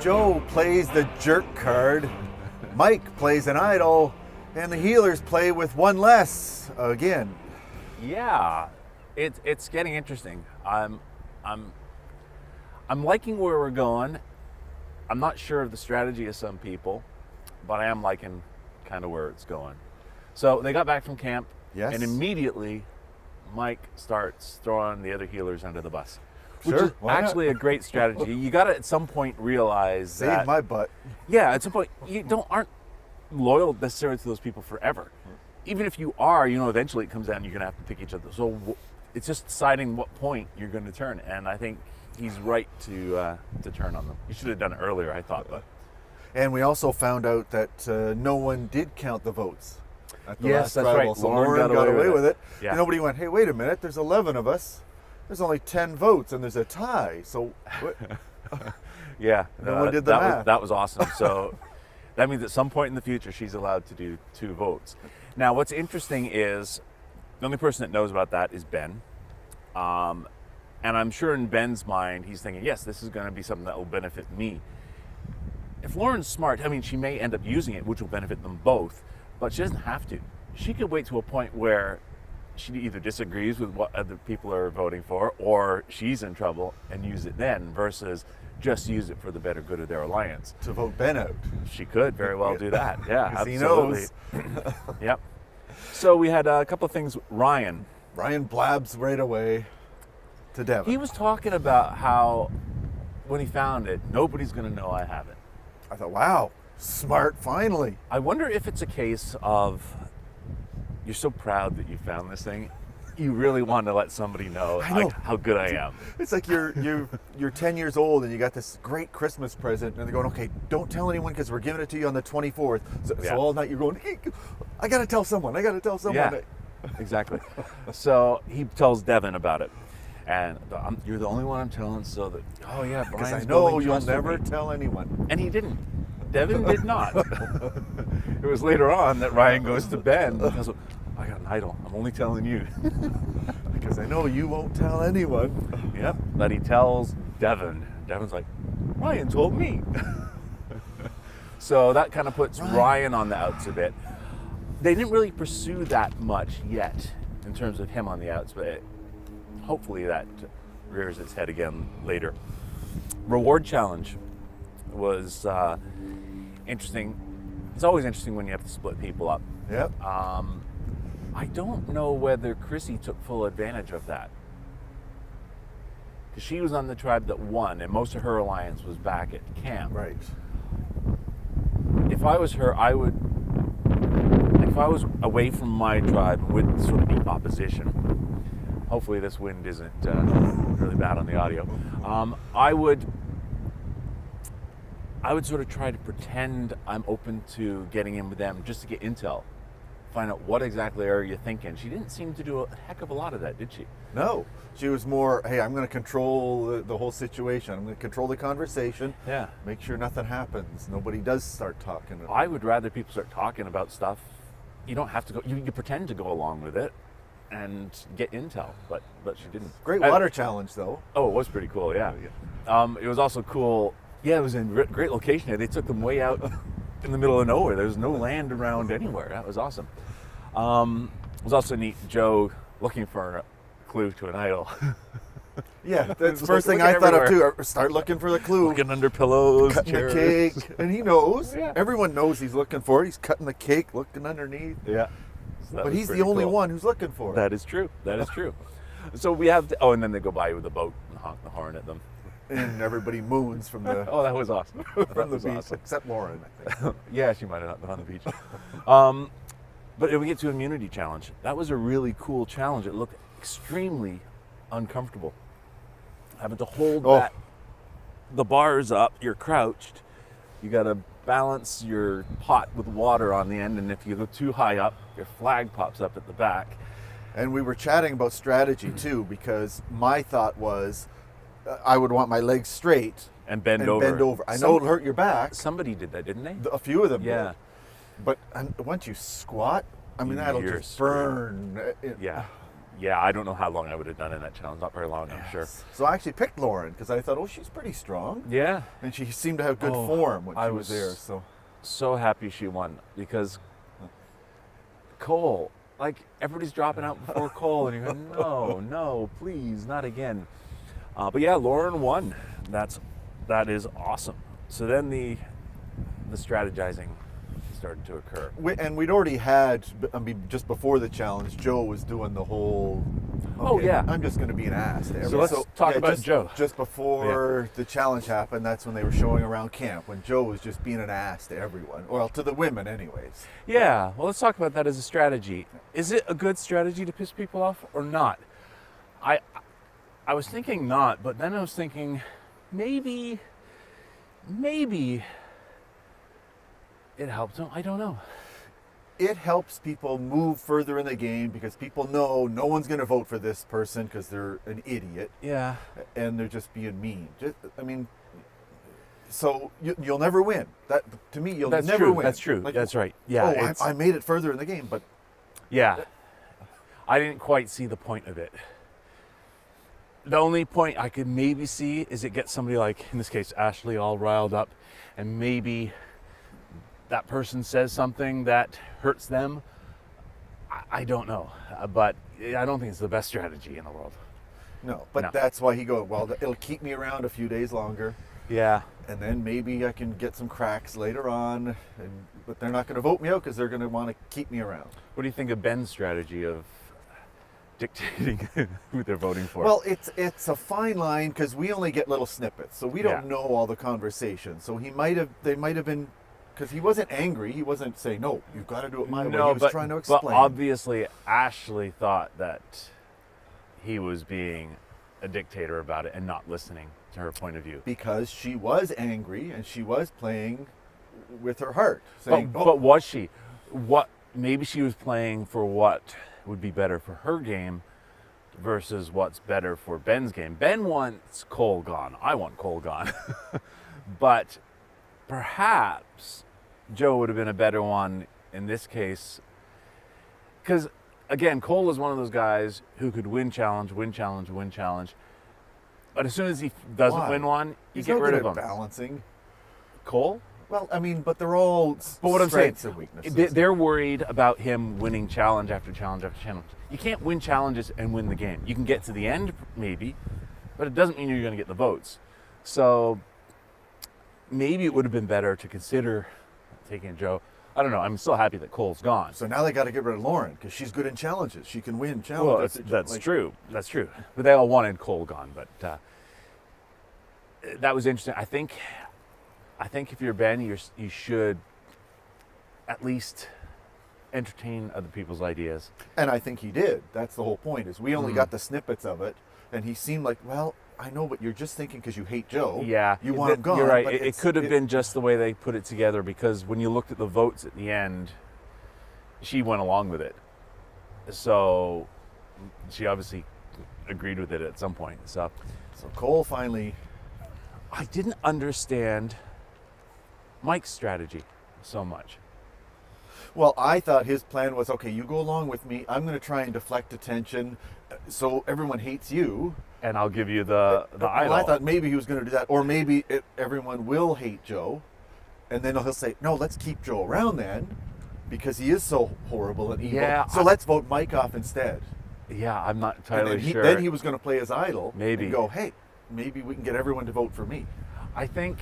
Joe plays the jerk card, Mike plays an idol, and the healers play with one less again. Yeah, it's getting interesting. I'm liking where we're going. I'm not sure of the strategy of some people, but I am liking kind of where it's going. So they got back from camp, Yes. and immediately Mike starts throwing the other healers under the bus. Which Sure, is why not? actually a great strategy. You got to at some point realize Save that my butt. yeah, at some point you aren't loyal necessarily to those people forever. Even if you are, eventually it comes down. You're going to have to pick each other. So it's just deciding what point you're going to turn. And I think he's right to turn on them. He should have done it earlier, I thought, but And we also found out that no one did count the votes at the Yes, last that's tribal. right. So Lauren Lauren got away with it. Yeah. And nobody went, hey, wait a minute, there's 11 of us. There's only 10 votes and there's a tie. So what? yeah, No one did the math. That was awesome. So that means at some point in the future she's allowed to do 2 votes. Now, what's interesting is the only person that knows about that is Ben. And I'm sure in Ben's mind, he's thinking, yes, this is going to be something that will benefit me. If Lauren's smart, she may end up using it, which will benefit them both, but she doesn't have to. She could wait to a point where she either disagrees with what other people are voting for, or she's in trouble and use it then, versus just use it for the better good of their alliance. To vote Ben out. She could very well do that. Yeah, 'Cause he absolutely. knows. Yep. So we had a couple of things. Ryan blabs right away to Devin. he was talking about how when he found it, nobody's going to know I have it. I thought, wow, smart, finally. I wonder if it's a case of you're so proud that you found this thing, you really want to let somebody know, I know. how good I am. It's like you're 10 years old and you got this great Christmas present and they're going, okay, don't tell anyone because we're giving it to you on the 24th. So, Yeah. so all night you're going, hey, I got to tell someone. Yeah, exactly. So he tells Devin about it. And you're the only one I'm telling, so that, oh yeah, Because Brian's I know building you'll trust with never me. tell anyone. And he didn't. Devin did not. It was later on that Ryan goes to Ben and goes, I got an idol. I'm only telling you. Because I know you won't tell anyone. Yep. But he tells Devin. Devin's like, Ryan told me. So that kind of puts Ryan on the outs a bit. They didn't really pursue that much yet in terms of him on the outs, but hopefully that rears its head again later. Reward challenge was interesting. It's always interesting when you have to split people up. Yep. I don't know whether Chrissy took full advantage of that. Because she was on the tribe that won, and most of her alliance was back at camp. Right. If I was her, I would, if I was away from my tribe with sort of the opposition, hopefully this wind isn't really bad on the audio, I would sort of try to pretend I'm open to getting in with them just to get intel. Find out what exactly are you thinking. She didn't seem to do a heck of a lot of that, did she? No. She was more, hey, I'm going to control the whole situation. I'm going to control the conversation. Yeah. Make sure nothing happens. Nobody does start talking. I would rather people start talking about stuff. You don't have to go, you pretend to go along with it and get intel, but she didn't. Great water challenge, though. Oh, it was pretty cool, yeah. It was also cool. Yeah, it was in great location. They took them way out in the middle of nowhere. There was no land around anywhere. That was awesome. It was also neat, Joe looking for a clue to an idol. Yeah, that's the first Looking thing I thought of everywhere. too. Start looking for the clue. Looking under pillows, Cutting the chairs. cake. And he knows. Yeah. Everyone knows he's looking for it. He's cutting the cake, looking underneath. Yeah. So that But was he's the pretty only cool. one who's looking for it. That is true. That is true. So we have, and then they go by with a boat and honk the horn at them. And everybody moons from the Oh, that was awesome. from That the was beach, awesome. except Lauren, I think. Yeah, she might have not been on the beach. But if we get to immunity challenge, that was a really cool challenge. It looked extremely uncomfortable. Having to hold the bars up, you're crouched. You got to balance your pot with water on the end, and if you go too high up, your flag pops up at the back. And we were chatting about strategy too, because my thought was I would want my legs straight And bend over. I know it'll hurt your back. Somebody did that, didn't they? A few of them Yeah. did. But once you squat, I mean, that'll You're just burn. Yeah. Yeah, I don't know how long I would have done in that challenge. Not very long, I'm sure. So I actually picked Lauren because I thought, oh, she's pretty strong. Yeah. And she seemed to have good Oh, form when I she was was- there. So happy she won because Cole, like everybody's dropping out before Cole, and you're going, no, please, not again. But yeah, Lauren won. That is awesome. So then the strategizing started to occur. And we'd already had, I mean, just before the challenge, Joe was doing the whole, Oh, yeah. I'm just going to be an ass to So let's talk about Joe. Just before the challenge happened, that's when they were showing around camp, when Joe was just being an ass to everyone. Well, to the women anyways. Yeah, well, let's talk about that as a strategy. Is it a good strategy to piss people off or not? I was thinking not, but then I was thinking maybe it helped them. I don't know. It helps people move further in the game because people know no one's going to vote for this person because they're an idiot Yeah. and they're just being mean. So you'll never win. That, to me, you'll That's never true. win. That's true. Like, That's right. Yeah. oh, I made it further in the game, but Yeah. I didn't quite see the point of it. The only point I could maybe see is it gets somebody like, in this case, Ashley, all riled up, and maybe that person says something that hurts them. I don't know. But I don't think it's the best strategy in the world. no. But No. that's why he goes, well, it'll keep me around a few days longer. Yeah. And then maybe I can get some cracks later on. But they're not going to vote me out because they're going to want to keep me around. What do you think of Ben's strategy of dictating who they're voting for? Well, it's a fine line because we only get little snippets, so we don't Yeah. know all the conversation. So they might have been, because he wasn't angry. He wasn't saying, no, you've got to do it my way. He was trying to explain. But obviously, Ashley thought that he was being a dictator about it and not listening to her point of view. Because she was angry and she was playing with her heart. Saying, But was she? Maybe she was playing for what would be better for her game versus what's better for Ben's game. Ben wants Cole gone. I want Cole gone. But perhaps Joe would have been a better one in this case. Because, again, Cole is one of those guys who could win challenge. But as soon as he doesn't Why? win one, you he's get no rid good of at him. balancing. Cole? Well, I mean, but they're all But what I'm saying, strengths and weaknesses. they're worried about him winning challenge after challenge after challenge. You can't win challenges and win the game. You can get to the end, maybe, but it doesn't mean you're going to get the votes. So maybe it would have been better to consider taking Joe. I don't know. I'm still happy that Cole's gone. So now they got to get rid of Lauren because she's good in challenges. She can win challenges. Well, that's true. That's true. But they all wanted Cole gone. But that was interesting. I think if you're Ben, you should at least entertain other people's ideas. And I think he did. That's the whole point. Is we only Mm. got the snippets of it, and he seemed like, well, I know, but you're just thinking because you hate Joe. Yeah, you want him gone. You're right. but It could have been just the way they put it together because when you looked at the votes at the end, she went along with it. So she obviously agreed with it at some point. So Cole finally. I didn't understand Mike's strategy so much. Well, I thought his plan was, okay, you go along with me. I'm going to try and deflect attention, so everyone hates you. And I'll give you the idol. Well, I thought maybe he was going to do that, or maybe everyone will hate Joe, and then he'll say, no, let's keep Joe around then, because he is so horrible and evil. Yeah, So let's vote Mike off instead. Yeah, I'm not And entirely then sure. Then he was going to play his idol. Maybe. And go, hey, maybe we can get everyone to vote for me. I think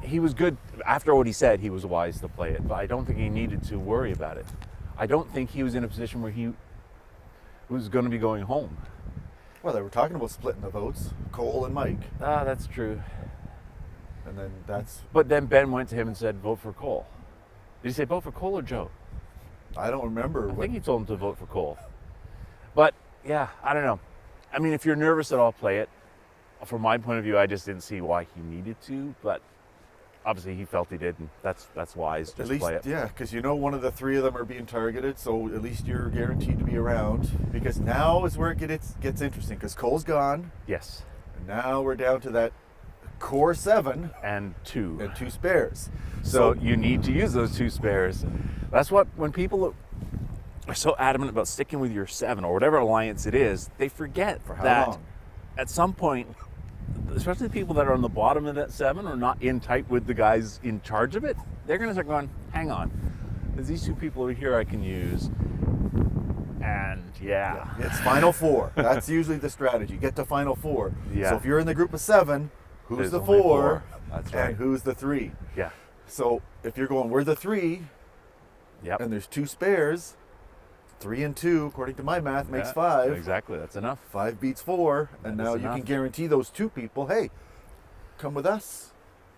he was good. After what he said, he was wise to play it, but I don't think he needed to worry about it. I don't think he was in a position where he was going to be going home. Well, they were talking about splitting the votes, Cole and Mike. Ah, that's true. And then that's, But then Ben went to him and said, vote for Cole. Did he say vote for Cole or Joe? I don't remember. I think he told him to vote for Cole. But, yeah, I don't know. I mean, if you're nervous at all, play it. From my point of view, I just didn't see why he needed to, but obviously he felt he did, and that's wise. Just at least, play it. yeah, because you know one of the three of them are being targeted, so at least you're guaranteed to be around. Because now is where it gets interesting, because Cole's gone, Yes. and now we're down to that core 7 And 2. and 2 spares. So you need to use those 2 spares. That's what, when people are so adamant about sticking with your 7 or whatever alliance it is, they forget For how that long? at some point, especially the people that are on the bottom of that 7 or not in tight with the guys in charge of it, they're going to start going, hang on, there's these 2 people over here I can use. And yeah. It's final 4. That's usually the strategy. Get to final 4. Yeah. So if you're in the group of 7, who's There's the only 4? 4. That's right. And who's the 3? Yeah. So if you're going, we're the 3, Yep. and there's 2 spares, 3 and 2, according to my math, makes Yeah, 5. Exactly. That's enough. 5 beats 4, and That now is you enough. can guarantee those 2 people, hey, come with us.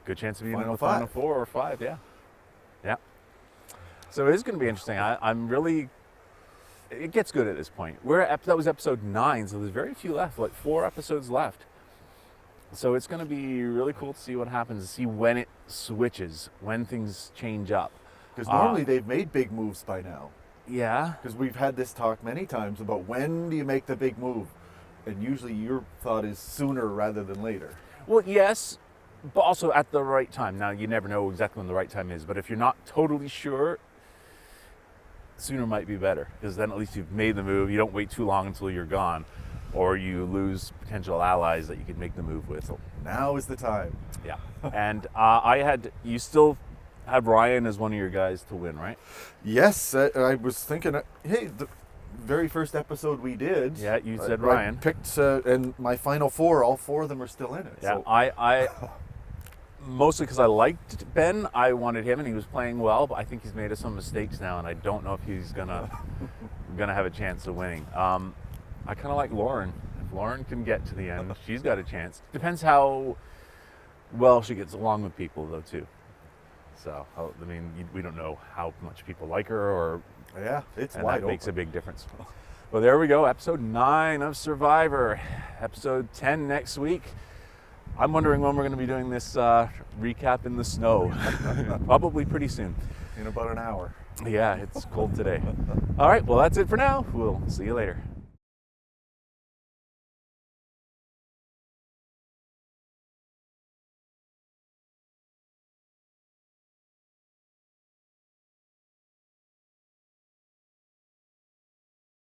Good chance of being in Final the final 5. 4 or 5. Yeah. Yeah. So it is going to be interesting. I'm really. It gets good at this point. That was episode 9, so there's very few left. Like 4 episodes left. So it's going to be really cool to see what happens, to see when it switches, when things change up. Because normally they've made big moves by now. Yeah. Because we've had this talk many times about when do you make the big move? And usually your thought is sooner rather than later. Well, yes, but also at the right time. Now, you never know exactly when the right time is, but if you're not totally sure, sooner might be better, because then at least you've made the move. You don't wait too long until you're gone, or you lose potential allies that you could make the move with. Now is the time. Yeah. And you still had Ryan as one of your guys to win, right? Yes, I was thinking, hey, the very first episode we did. Yeah, you said I Ryan. picked, and my final 4, all 4 of them are still in it. Yeah, So I mostly because I liked Ben, I wanted him, and he was playing well. But I think he's made some mistakes now, and I don't know if he's gonna have a chance of winning. I kind of like Lauren. If Lauren can get to the end, she's got a chance. Depends how well she gets along with people, though, too. So I mean, we don't know how much people like her, or yeah, it's and wide that makes a open. big difference. Well, there we go. Episode 9 of Survivor. Episode 10 next week. I'm wondering when we're going to be doing this recap in the snow. Probably pretty soon. In about an hour. Yeah, it's cold today. All right, well, that's it for now. We'll see you later.